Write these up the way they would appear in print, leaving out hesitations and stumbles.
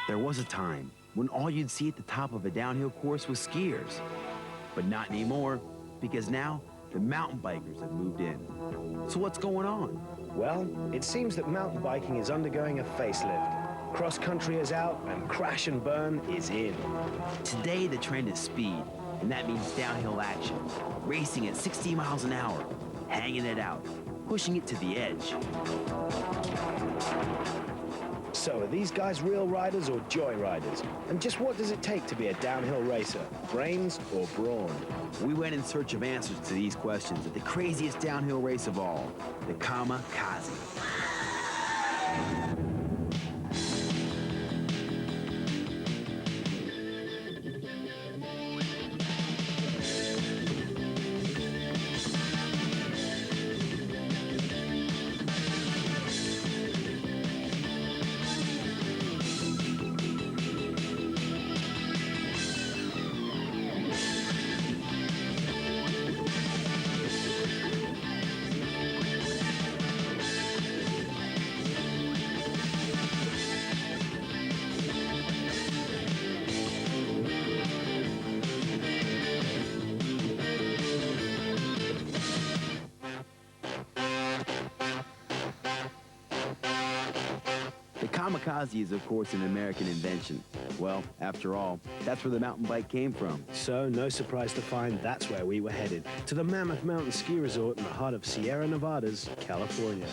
There was a time when all you'd see at the top of a downhill course was skiers. But not anymore, because now the mountain bikers have moved in. So what's going on? Well, it seems that mountain biking is undergoing a facelift. Cross-country is out and crash and burn is in. Today the trend is speed, and that means downhill action. Racing at 60 miles an hour, hanging it out, pushing it to the edge. So are these guys real riders or joy riders? And just what does it take to be a downhill racer? Brains or brawn? We went in search of answers to these questions at the craziest downhill race of all, the Kamikaze. The Kamikaze is, of course, an American invention. Well, after all, that's where the mountain bike came from. So, no surprise to find that's where we were headed, to the Mammoth Mountain Ski Resort in the heart of Sierra Nevadas, California.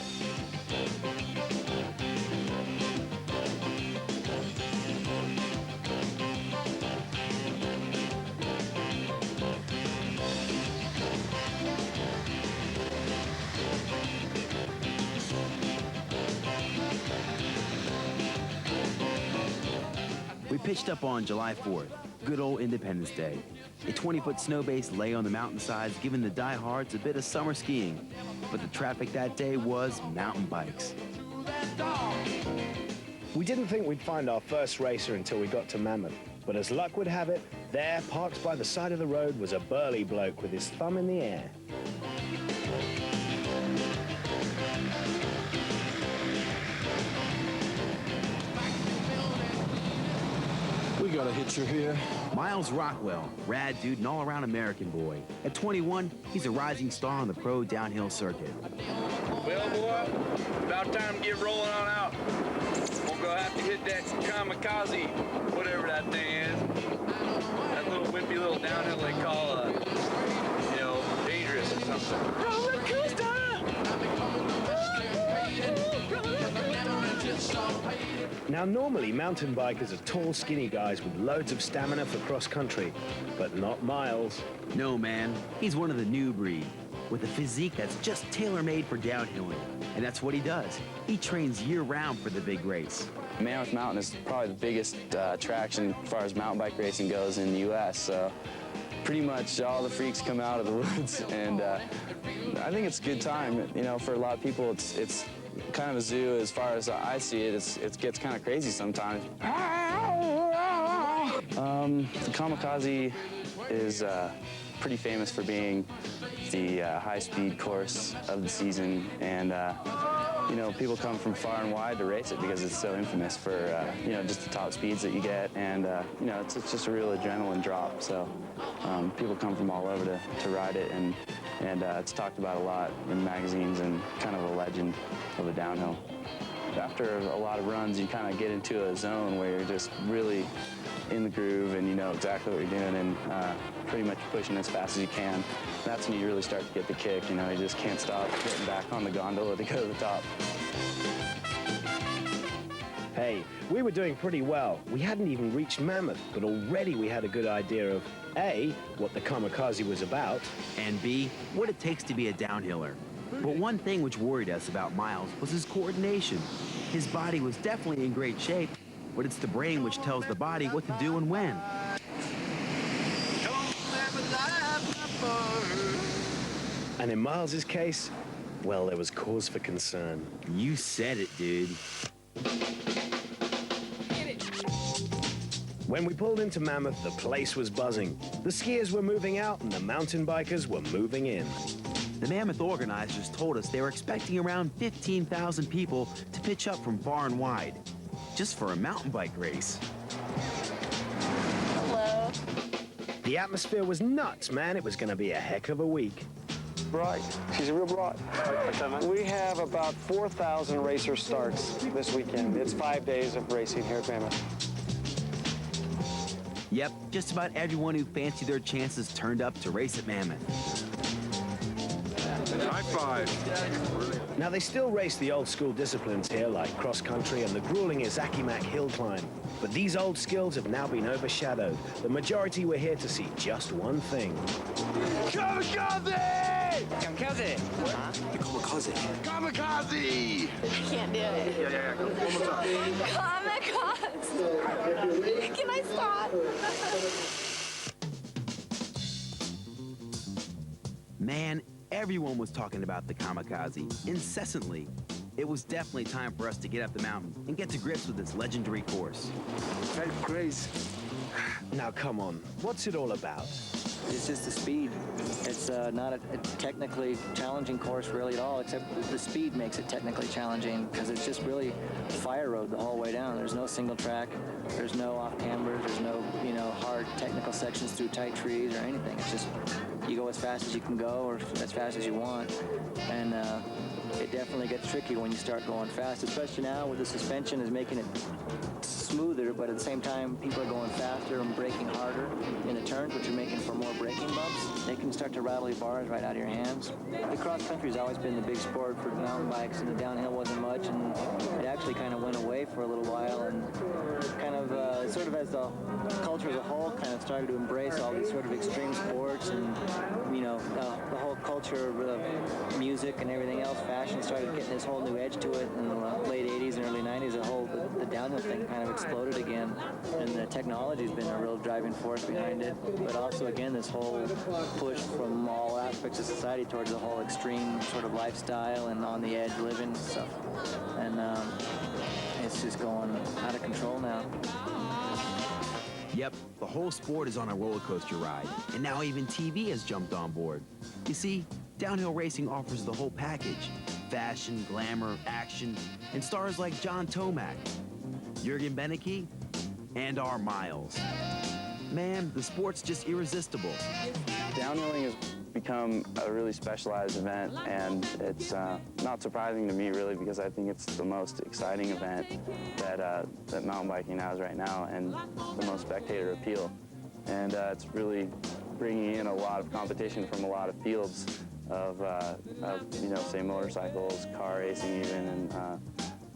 We pitched up on July 4th, good old Independence Day. A 20-foot snow base lay on the mountainsides, giving the diehards a bit of summer skiing. But the traffic that day was mountain bikes. We didn't think we'd find our first racer until we got to Mammoth. But as luck would have it, there, parked by the side of the road, was a burly bloke with his thumb in the air. We got a hitcher here. Myles Rockwell, rad dude and all-around American boy. At 21, he's a rising star on the pro downhill circuit. Well, boy, about time to get rolling on out. We're gonna have to hit that Kamikaze, whatever that thing is. That little whippy little downhill they call, dangerous or something. Roller coaster! Now, normally, mountain bikers are tall, skinny guys with loads of stamina for cross-country, but not Myles. No, man, he's one of the new breed, with a physique that's just tailor-made for downhilling. And that's what he does. He trains year-round for the big race. Mammoth Mountain is probably the biggest attraction as far as mountain bike racing goes in the U.S., so pretty much all the freaks come out of the woods, and I think it's a good time. You know, for a lot of people, it's kind of a zoo. As far as I see it, it gets kind of crazy sometimes. The Kamikaze is pretty famous for being the high-speed course of the season, and people come from far and wide to race it because it's so infamous for just the top speeds that you get, and it's just a real adrenaline drop. So people come from all over to ride it, and it's talked about a lot in magazines and kind of a legend of the downhill. After a lot of runs, you kind of get into a zone where you're just really in the groove and you know exactly what you're doing and pretty much pushing as fast as you can. That's when you really start to get the kick. You just can't stop getting back on the gondola to go to the top. Hey, we were doing pretty well. We hadn't even reached Mammoth, but already we had a good idea of A, what the Kamikaze was about, and B, what it takes to be a downhiller. But one thing which worried us about Myles was his coordination. His body was definitely in great shape, but it's the brain which tells the body what to do and when. And in Myles's case, well, there was cause for concern. You said it, dude. When we pulled into Mammoth, the place was buzzing. The skiers were moving out and the mountain bikers were moving in. The Mammoth organizers told us they were expecting around 15,000 people to pitch up from far and wide. just for a mountain bike race. Hello. The atmosphere was nuts, man. It was going to be a heck of a week. Bright. She's real bright. We have about 4,000 racer starts this weekend. It's 5 days of racing here at Mammoth. Yep, just about everyone who fancied their chances turned up to race at Mammoth. High five. Now, they still race the old school disciplines here, like cross country and the grueling Izaki-Mac hill climb. But these old skills have now been overshadowed. The majority were here to see just one thing. Kamikaze! Kamikaze! Kamikaze. Kamikaze! Can't do it. Yeah. Come one more time. Kamikaze. Can I stop? Man, everyone was talking about the Kamikaze incessantly. It was definitely time for us to get up the mountain and get to grips with this legendary course. Felt crazy. Now, come on. What's it all about? It's just the speed. It's not a technically challenging course really at all, except the speed makes it technically challenging because it's just really fire road the whole way down. There's no single track. There's no off cambers. There's no, hard technical sections through tight trees or anything. It's just you go as fast as you can go or as fast as you want. And it definitely gets tricky when you start going fast, especially now with the suspension is making it smoother, but at the same time, people are going faster and braking harder in the turns, which are making for more braking bumps. They can start to rattle your bars right out of your hands. The cross country has always been the big sport for mountain bikes, and the downhill wasn't much, and it actually kind of went away for a little while, and kind of sort of as the culture as a whole kind of started to embrace all these sort of extreme sports, and the whole culture of music and everything else, fashion started getting this whole new edge to it in the late 80s and early 90s. The downhill thing kind of exploded again, and the technology's been a real driving force behind it, but also again this whole push from all aspects of society towards the whole extreme sort of lifestyle and on the edge living and stuff, and it's just going out of control now. Yep, the whole sport is on a roller coaster ride, and now even TV has jumped on board. You see, downhill racing offers the whole package: fashion, glamour, action, and stars like John Tomac, Jürgen Benecke, and our Myles. Man, the sport's just irresistible. Downhilling has become a really specialized event, and it's not surprising to me really, because I think it's the most exciting event that mountain biking has right now, and the most spectator appeal. And it's really bringing in a lot of competition from a lot of fields of say motorcycles, car racing even, and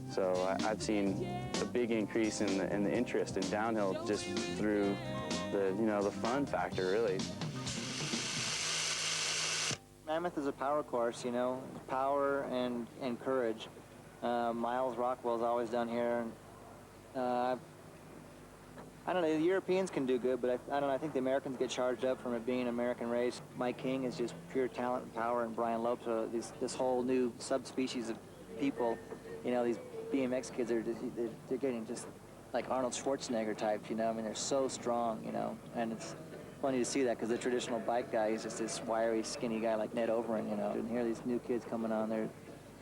so I've seen a big increase in the interest in downhill just through the fun factor, really. Mammoth is a power course, power and courage. Myles Rockwell's always done here. I don't know, the Europeans can do good, but I don't know, I think the Americans get charged up from it being an American race. Mike King is just pure talent and power, and Brian Lopes, this whole new subspecies of people, these BMX kids are they're getting just like Arnold Schwarzenegger types, they're so strong, and it's funny to see that because the traditional bike guy is just this wiry, skinny guy like Ned Overend, And here are these new kids coming on, they're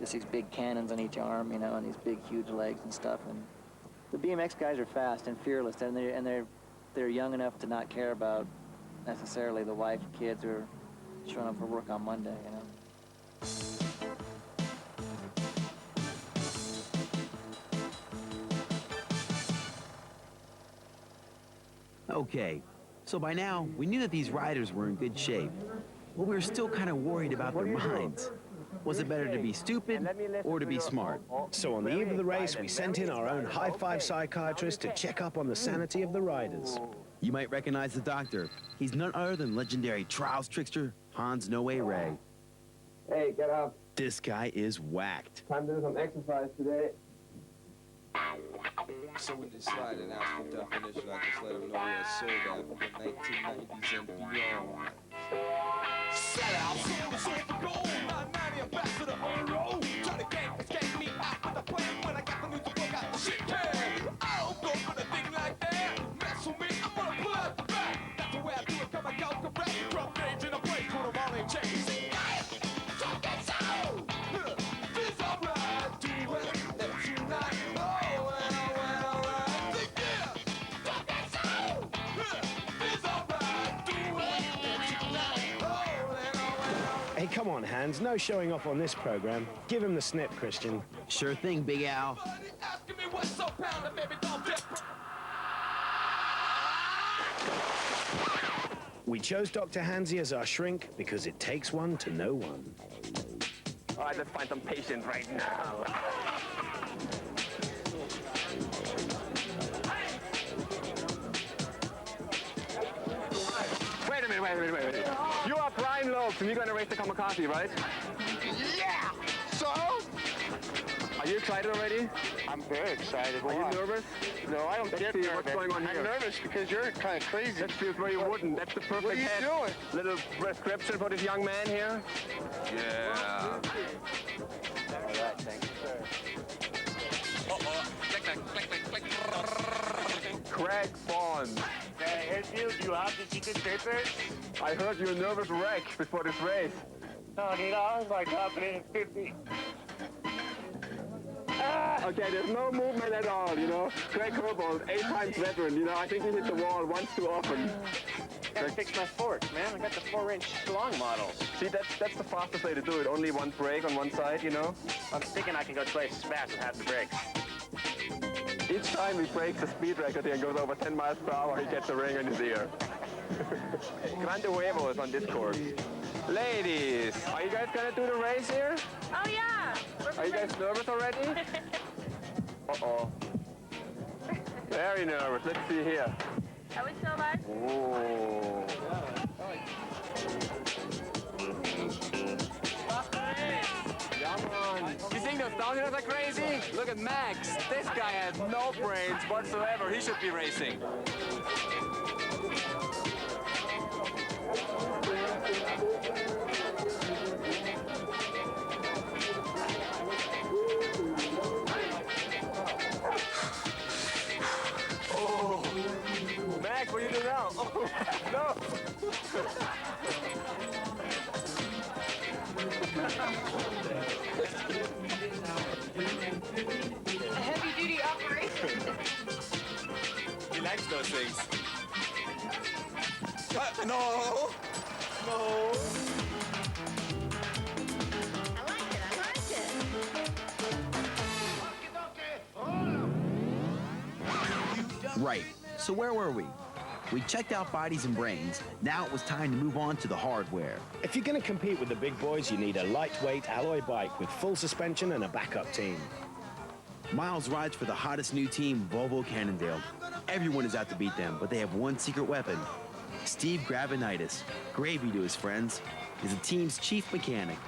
just these big cannons on each arm, and these big, huge legs and stuff. And the BMX guys are fast and fearless, and they're young enough to not care about necessarily the wife, kids, or showing up for work on Monday, Okay, so by now, we knew that these riders were in good shape, but we were still kind of worried about their minds. Was it better to be stupid or to be smart? So on the eve of the race, we sent in our own high-five psychiatrist to check up on the sanity of the riders. You might recognize the doctor. He's none other than legendary trials trickster Hans Noe Ray. Hey, get up. This guy is whacked. Time to do some exercise today. So when they slide and ask for definition, I just let them know we're so bad from the 1990s and beyond. Set out, so it's over gold. 990 ambassador on the road. Try to gang me out with a plan when I got the news to blow out the shit can. I don't go for the thing like that. Mess with me, I'm gonna pull out the back. That's the way I do it, come and go correct. Drum rage in a place for the rolling chains. Talk that sound. Feels alright, do it. That's tonight. Oh, well, well. Come on, Hans, no showing off on this program. Give him the snip, Christian. Sure thing, Big Al. We chose Dr. Hansy as our shrink because it takes one to know one. All right, let's find some patience right now. Wait a minute. You are Brian Lopes, and you're going to race the Kamikaze, right? Yeah! So? Are you excited already? I'm very excited. Are you nervous? No, I don't Let's get see nervous. what's going on here. I'm nervous because you're kind of crazy. That feels very wooden. That's the perfect What are you head. doing? Little prescription for this young man here. Yeah. All right, thank you, sir. Craig Bond. Hey, Hayfield, you have the secret papers? I heard you're a nervous wreck before this race. No, dude, I was like confident in 50. Okay, there's no movement at all, you know. Craig Herbold, 8 times veteran, you know. I think he hit the wall once too often. Gotta fix my forks, man. I got the 4-inch long models. See, that's the fastest way to do it. Only one brake on one side, you know. I'm thinking I can go twice as fast with half the brakes. Each time he breaks the speed record here and goes over 10 miles per hour, he gets a ring in his ear. Grande Huevo is on this course. Ladies, are you guys gonna do the race here? Oh, yeah. Are you guys nervous already? Uh-oh. Very nervous. Let's see here. Are we still alive? Oh. You think those downhillers are crazy? Look at Max. This guy has no brains whatsoever. He should be racing. Oh. Max, what do you do now? Oh, no. A heavy-duty operation. He likes those things. No! No! I like it. Right. So where were we? We checked out bodies and brains. Now it was time to move on to the hardware. If you're going to compete with the big boys, you need a lightweight alloy bike with full suspension and a backup team. Myles rides for the hottest new team, Volvo Cannondale. Everyone is out to beat them, but they have one secret weapon. Steve Gravenitis, Gravy to his friends, is the team's chief mechanic.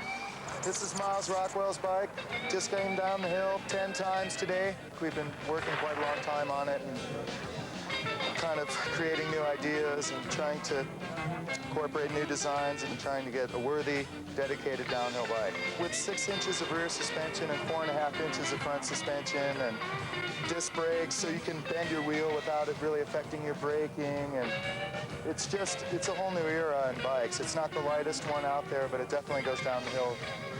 This is Myles Rockwell's bike. Just came down the hill 10 times today. We've been working quite a long time on it and kind of creating new ideas and trying to incorporate new designs and trying to get a worthy, dedicated downhill bike. With 6 inches of rear suspension and 4.5 inches of front suspension and disc brakes so you can bend your wheel without it really affecting your braking, and it's a whole new era in bikes. It's not the lightest one out there, but it definitely goes down the hill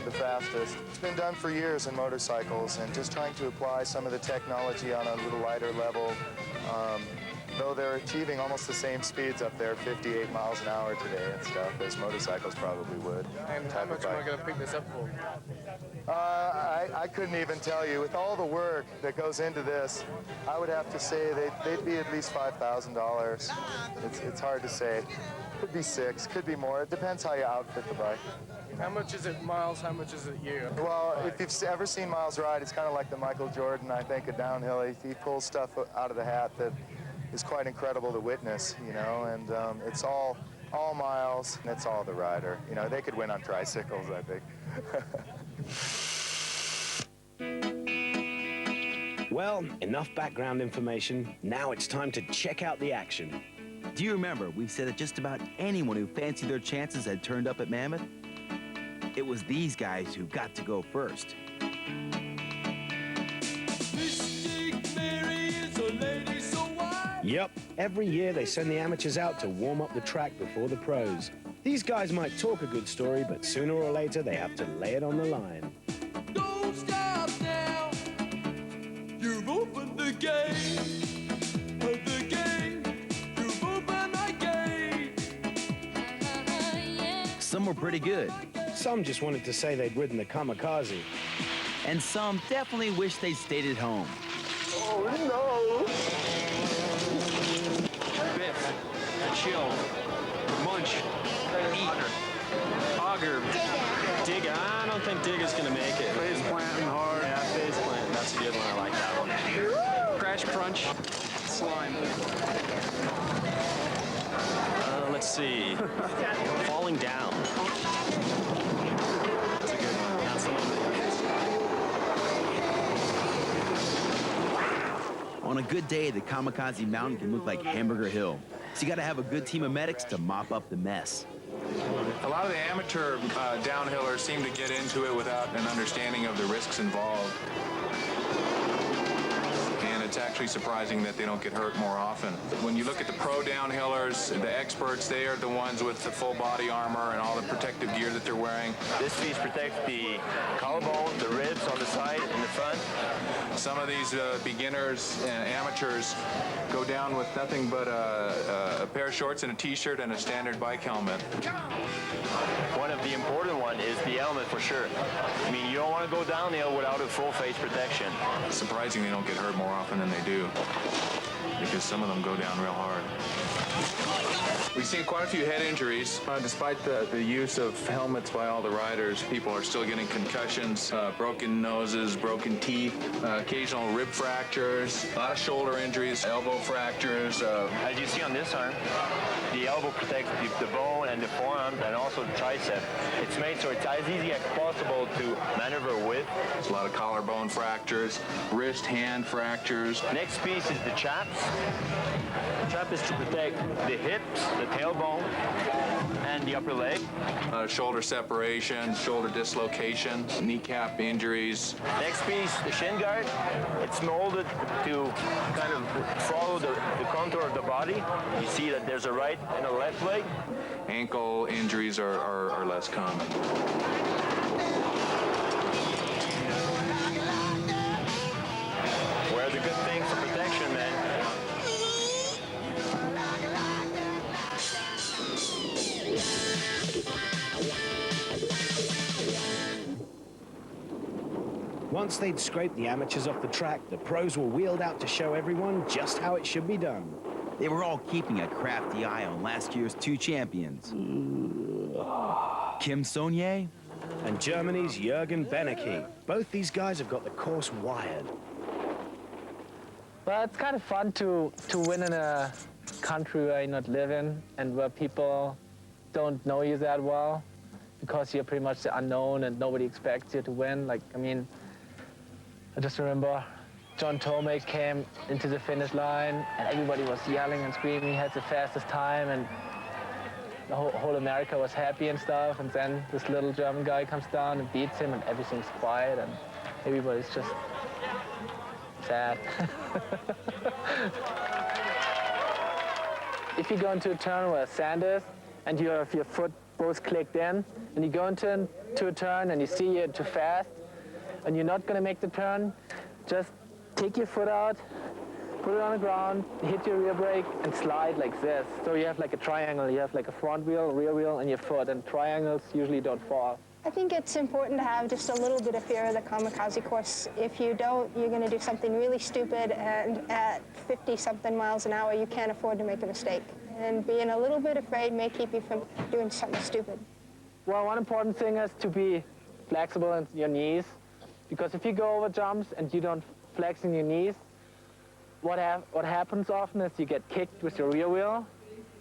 the fastest. It's been done for years in motorcycles, and just trying to apply some of the technology on a little lighter level. Though they're achieving almost the same speeds up there, 58 miles an hour today and stuff, as motorcycles probably would. And how much am I going to pick this up for? I couldn't even tell you. With all the work that goes into this, I would have to say they'd be at least $5,000. It's hard to say. Could be 6, could be more. It depends how you outfit the bike. How much is it Miles? How much is it you? Well, if you've ever seen Myles ride, it's kind of like the Michael Jordan, I think, of downhill. He pulls stuff out of the hat that is quite incredible to witness, you know, and it's all Myles, and it's all the rider. You know, they could win on tricycles, I think. Well, enough background information. Now it's time to check out the action. Do you remember we said that just about anyone who fancied their chances had turned up at Mammoth? It was these guys who got to go first. Yep, every year they send the amateurs out to warm up the track before the pros. These guys might talk a good story, but sooner or later they have to lay it on the line. Don't stop now. You've opened the gate of the game. You've opened the gate. Some were pretty good. Some just wanted to say they'd ridden the Kamikaze. And some definitely wish they'd stayed at home. Oh, no. Biff, chill, munch, eat, auger, Digga. I don't think Digga's gonna make it. Face planting hard. Yeah, face planting. That's a good one. I like that one. Crash, crunch, slime. Let's see. Falling down. That's a good one. That's the one. On a good day, the Kamikaze Mountain can look like Hamburger Hill. So you gotta have a good team of medics to mop up the mess. A lot of the amateur downhillers seem to get into it without an understanding of the risks involved. And it's actually surprising that they don't get hurt more often. When you look at the pro downhillers, the experts, they are the ones with the full body armor and all the protective gear that they're wearing. This piece protects the collarbone, the ribs on the side and the front. Some of these beginners and amateurs go down with nothing but a pair of shorts and a t-shirt and a standard bike helmet. One of the important ones is the helmet for sure. I mean, you don't want to go downhill without a full face protection. It's surprising they don't get hurt more often than they do, because some of them go down real hard. We've seen quite a few head injuries. Despite the use of helmets by all the riders, people are still getting concussions, broken noses, broken teeth, occasional rib fractures, a lot of shoulder injuries, elbow fractures. As you see on this arm, the elbow protects the bone and the forearm and also the tricep. It's made so it's as easy as possible to maneuver with. There's a lot of collarbone fractures, wrist, hand fractures. Next piece is the chaps. The chap is to protect the hips, the tailbone, and the upper leg. Shoulder separation, shoulder dislocation, kneecap injuries. Next piece, the shin guard. It's molded to kind of follow the contour of the body. You see that there's a right and a left leg. Ankle injuries are less common. Wear the good things for protection, man. Once they'd scraped the amateurs off the track, the pros were wheeled out to show everyone just how it should be done. They were all keeping a crafty eye on last year's two champions. Kim Sonye and Germany's Jürgen Benecke. Both these guys have got the course wired. Well, it's kind of fun to win in a country where you're not living and where people don't know you that well, because you're pretty much the unknown and nobody expects you to win. Like, I mean, I just remember John Tomei came into the finish line and everybody was yelling and screaming. He had the fastest time and the whole America was happy and stuff. And then this little German guy comes down and beats him and everything's quiet and everybody's just sad. If you go into a turn where sand is and you have your foot both clicked in and you go into a turn and you see you're too fast and you're not going to make the turn, just take your foot out, put it on the ground, hit your rear brake and slide like this. So you have like a triangle. You have like a front wheel, rear wheel, and your foot, and triangles usually don't fall. I think it's important to have just a little bit of fear of the Kamikaze course. If you don't, you're going to do something really stupid, and at 50-something miles an hour, you can't afford to make a mistake. And being a little bit afraid may keep you from doing something stupid. Well, one important thing is to be flexible in your knees, because if you go over jumps and you don't flex in your knees, what happens often is you get kicked with your rear wheel,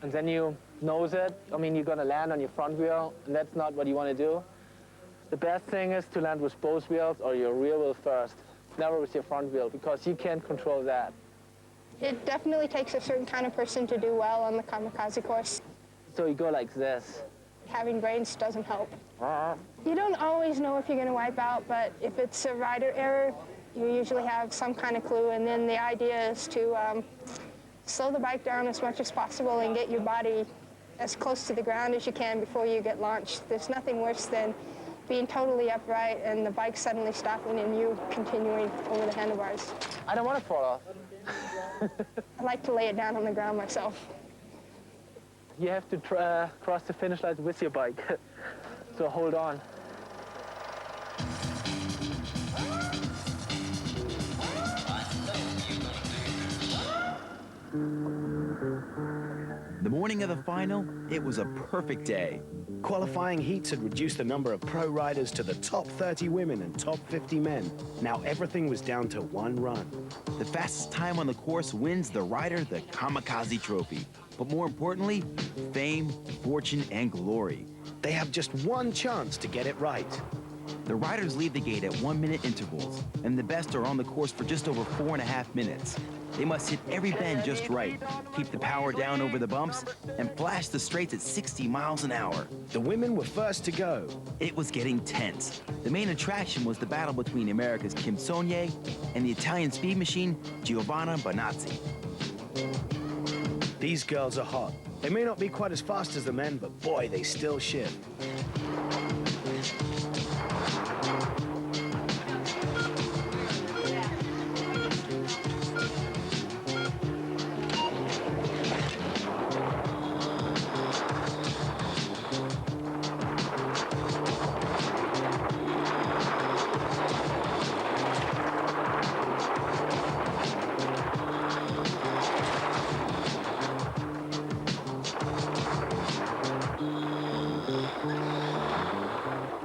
and then you nose it. I mean, you're going to land on your front wheel, and that's not what you want to do. The best thing is to land with both wheels or your rear wheel first, never with your front wheel, because you can't control that. It definitely takes a certain kind of person to do well on the Kamikaze course. So you go like this. Having brains doesn't help. You don't always know if you're going to wipe out, but if it's a rider error, you usually have some kind of clue, and then the idea is to slow the bike down as much as possible and get your body as close to the ground as you can before you get launched. There's nothing worse than being totally upright and the bike suddenly stopping and you continuing over the handlebars. I don't want to fall off. I like to lay it down on the ground myself. You have to cross the finish line with your bike. So hold on. The morning of the final, it was a perfect day. Qualifying heats had reduced the number of pro riders to the top 30 women and top 50 men. Now everything was down to one run. The fastest time on the course wins the rider the Kamikaze Trophy. But more importantly, fame, fortune, and glory. They have just one chance to get it right. The riders leave the gate at 1-minute intervals, and the best are on the course for just over 4.5 minutes. They must hit every bend just right, keep the power down over the bumps, and flash the straights at 60 miles an hour. The women were first to go. It was getting tense. The main attraction was the battle between America's Kim Sonye and the Italian speed machine Giovanna Bonazzi. These girls are hot. They may not be quite as fast as the men, but boy, they still shift.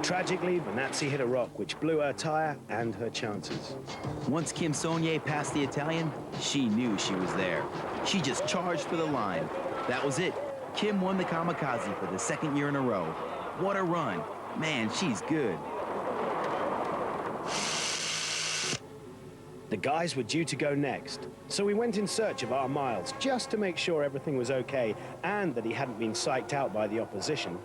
Tragically, Bonazzi hit a rock, which blew her tire and her chances. Once Kim Sonye passed the Italian, she knew she was there. She just charged for the line. That was it. Kim won the Kamikaze for the second year in a row. What a run. Man, she's good. The guys were due to go next, so we went in search of our Myles just to make sure everything was okay and that he hadn't been psyched out by the opposition.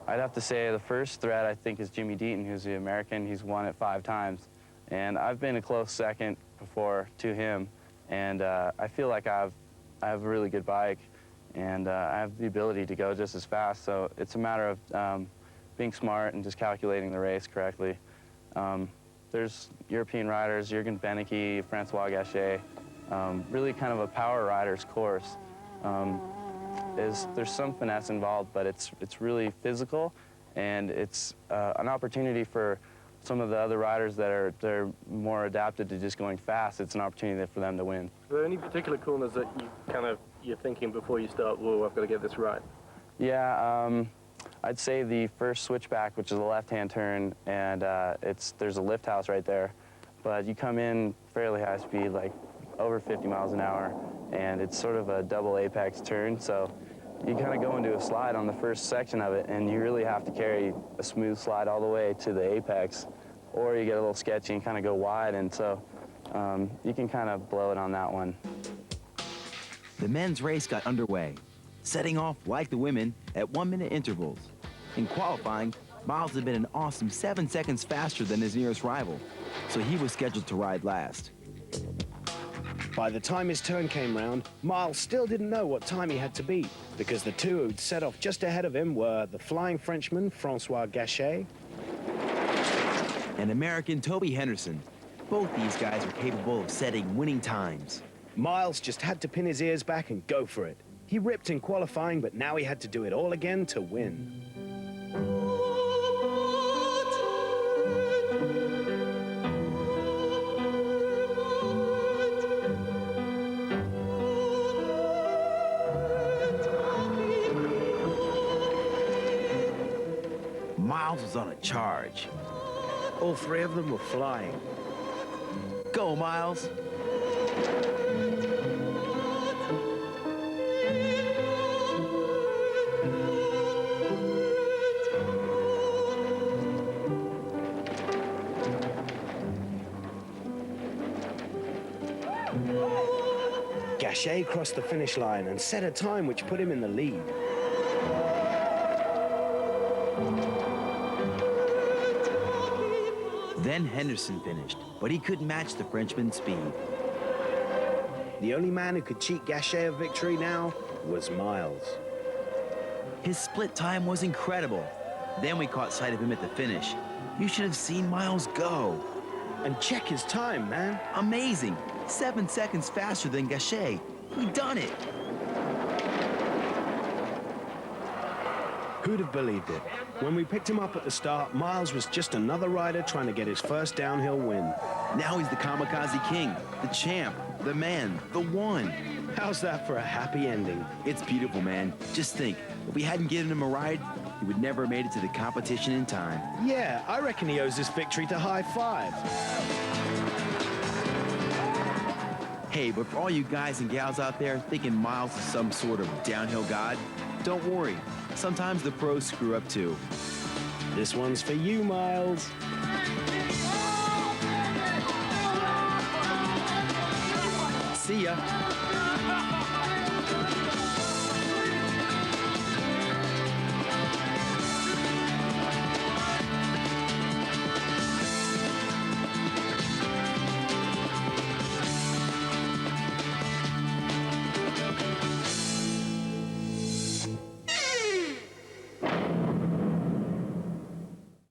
I'd have to say the first threat, I think, is Jimmy Deaton, who's the American. He's won it 5 times. And I've been a close second before to him. And I feel like I have a really good bike, and I have the ability to go just as fast. So it's a matter of being smart and just calculating the race correctly. There's European riders, Jürgen Benneke, Francois Gachet, really kind of a power rider's course. There's some finesse involved, but it's really physical, and it's an opportunity for some of the other riders they're more adapted to just going fast. It's an opportunity for them to win. Are there any particular corners that you're thinking before you start, whoa, I've got to get this right? Yeah, I'd say the first switchback, which is a left-hand turn, and there's a lift house right there, but you come in fairly high speed, like over 50 miles an hour, and it's sort of a double apex turn, so you kind of go into a slide on the first section of it, and you really have to carry a smooth slide all the way to the apex, or you get a little sketchy and kind of go wide, and so you can kind of blow it on that one. The men's race got underway, setting off like the women at 1-minute intervals. In qualifying, Myles had been an awesome 7 seconds faster than his nearest rival, so he was scheduled to ride last. By the time his turn came round, Myles still didn't know what time he had to beat, because the two who'd set off just ahead of him were the flying Frenchman, Francois Gachet, and American Toby Henderson. Both these guys are capable of setting winning times. Myles just had to pin his ears back and go for it. He ripped in qualifying, but now he had to do it all again to win. Myles was on a charge. All 3 of them were flying. Go, Myles. Gachet crossed the finish line and set a time which put him in the lead. Then Henderson finished, but he couldn't match the Frenchman's speed. The only man who could cheat Gachet of victory now was Myles. His split time was incredible. Then we caught sight of him at the finish. You should have seen Myles go. And check his time, man. Amazing. 7 seconds faster than Gachet. He done it. Who'd have believed it? When we picked him up at the start, Myles was just another rider trying to get his first downhill win. Now he's the Kamikaze King, the champ, the man, the one. How's that for a happy ending? It's beautiful, man. Just think, if we hadn't given him a ride, he would never have made it to the competition in time. Yeah, I reckon he owes this victory to High Five. Hey, but for all you guys and gals out there thinking Myles is some sort of downhill god, don't worry. Sometimes the pros screw up too. This one's for you, Myles. See ya.